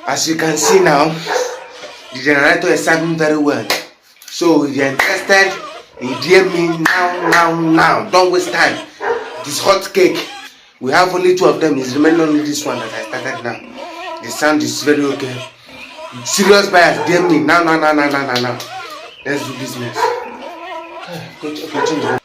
As you can see now, the generator is serving very well. So if you're interested in DM me now. Don't waste time. This hot cake, we have only 2 of them. It's remaining only this one that I started now. The sound is very okay. Serious buyers, DM me now. Let's do business. Go change